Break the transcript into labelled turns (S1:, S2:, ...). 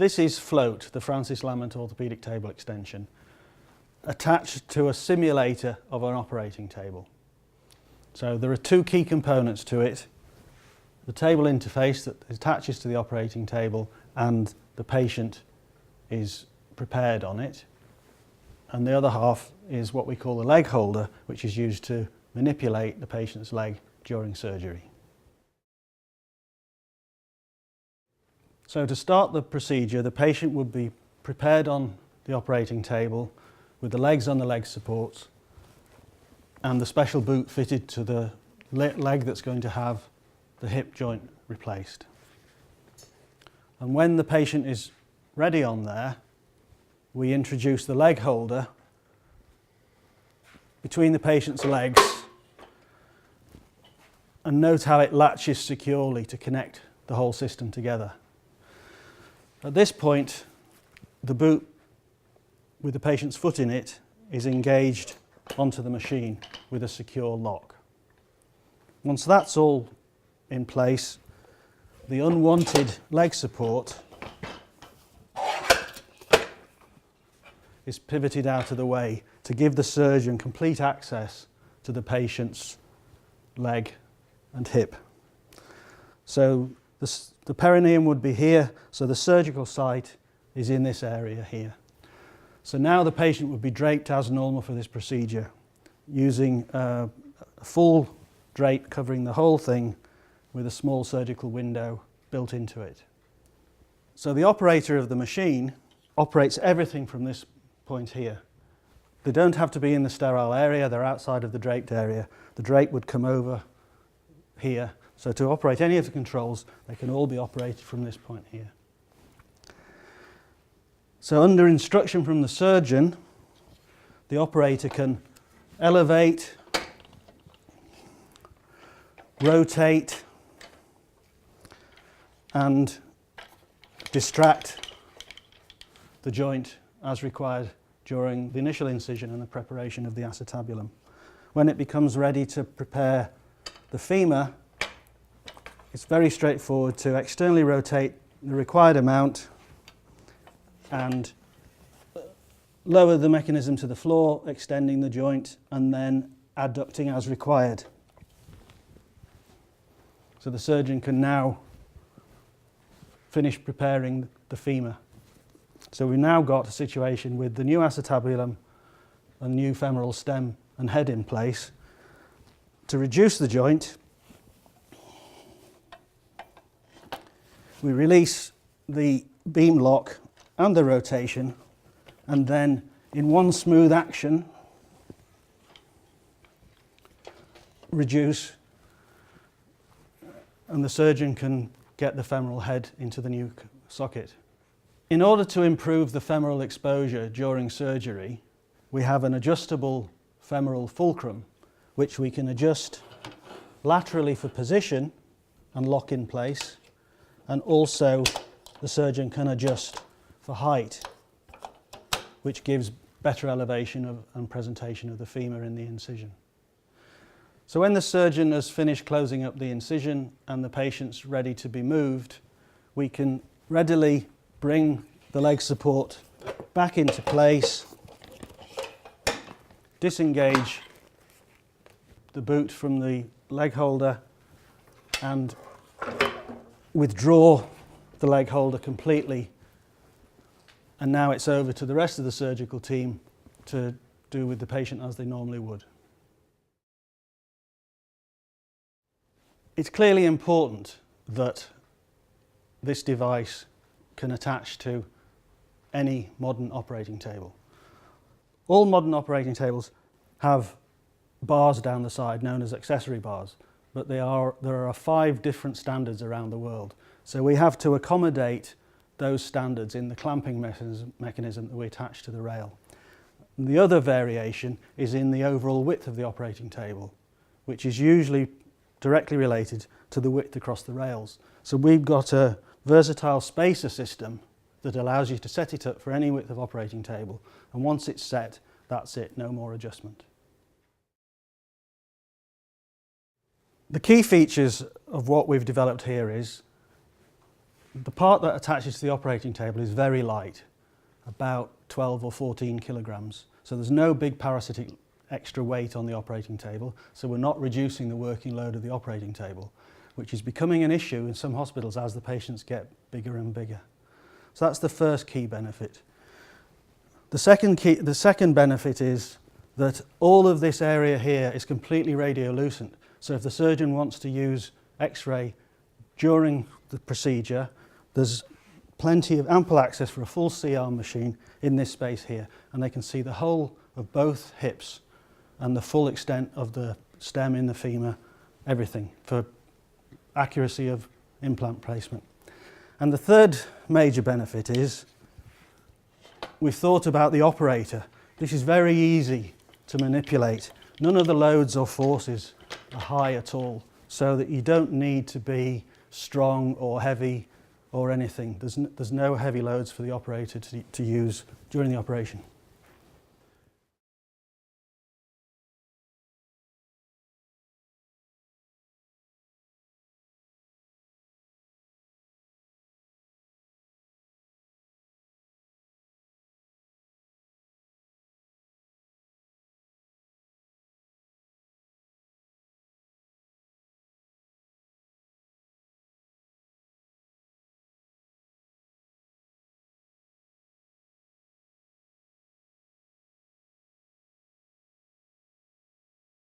S1: This is Flote, the Francis Lamont orthopaedic table extension, attached to a simulator of an operating table. So there are two key components to it: the table interface that attaches to the operating table and the patient is prepared on it, and the other half is what we call the leg holder, which is used to manipulate the patient's leg during surgery. So to start the procedure, the patient would be prepared on the operating table with the legs on the leg supports and the special boot fitted to the leg that's going to have the hip joint replaced. And when the patient is ready on there, we introduce the leg holder between the patient's legs, and note how it latches securely to connect the whole system together. At this point, the boot with the patient's foot in it is engaged onto the machine with a secure lock. Once that's all in place, the unwanted leg support is pivoted out of the way to give the surgeon complete access to the patient's leg and hip. So the perineum would be here, so the surgical site is in this area here. So now the patient would be draped as normal for this procedure, using a full drape covering the whole thing with a small surgical window built into it. So the operator of the machine operates everything from this point here. They don't have to be in the sterile area, they're outside of the draped area. The drape would come over here. So to operate any of the controls, they can all be operated from this point here. So under instruction from the surgeon, the operator can elevate, rotate, and distract the joint as required during the initial incision and the preparation of the acetabulum. When it becomes ready to prepare the femur, it's very straightforward to externally rotate the required amount and lower the mechanism to the floor, extending the joint, and then adducting as required. So the surgeon can now finish preparing the femur. So we've now got a situation with the new acetabulum and new femoral stem and head in place. To reduce the joint, we release the beam lock and the rotation, and then in one smooth action reduce, and the surgeon can get the femoral head into the new socket. In order to improve the femoral exposure during surgery, we have an adjustable femoral fulcrum which we can adjust laterally for position and lock in place, and also the surgeon can adjust for height, which gives better elevation and presentation of the femur in the incision. So when the surgeon has finished closing up the incision and the patient's ready to be moved, we can readily bring the leg support back into place, disengage the boot from the leg holder, and withdraw the leg holder completely, and now it's over to the rest of the surgical team to do with the patient as they normally would. It's clearly important that this device can attach to any modern operating table. All modern operating tables have bars down the side known as accessory bars, but there are 5 different standards around the world. So we have to accommodate those standards in the clamping mechanism that we attach to the rail. And the other variation is in the overall width of the operating table, which is usually directly related to the width across the rails. So we've got a versatile spacer system that allows you to set it up for any width of operating table, and once it's set, that's it, no more adjustment. The key features of what we've developed here is the part that attaches to the operating table is very light, about 12 or 14 kilograms. So there's no big parasitic extra weight on the operating table, so we're not reducing the working load of the operating table, which is becoming an issue in some hospitals as the patients get bigger and bigger. So that's the first key benefit. The second benefit is that all of this area here is completely radiolucent. So if the surgeon wants to use X-ray during the procedure, there's plenty of ample access for a full C-arm machine in this space here, and they can see the whole of both hips and the full extent of the stem in the femur, everything, for accuracy of implant placement. And the third major benefit is we've thought about the operator. This is very easy to manipulate. None of the loads or forces are high at all, so that you don't need to be strong or heavy or anything. There's no heavy loads for the operator to use during the operation.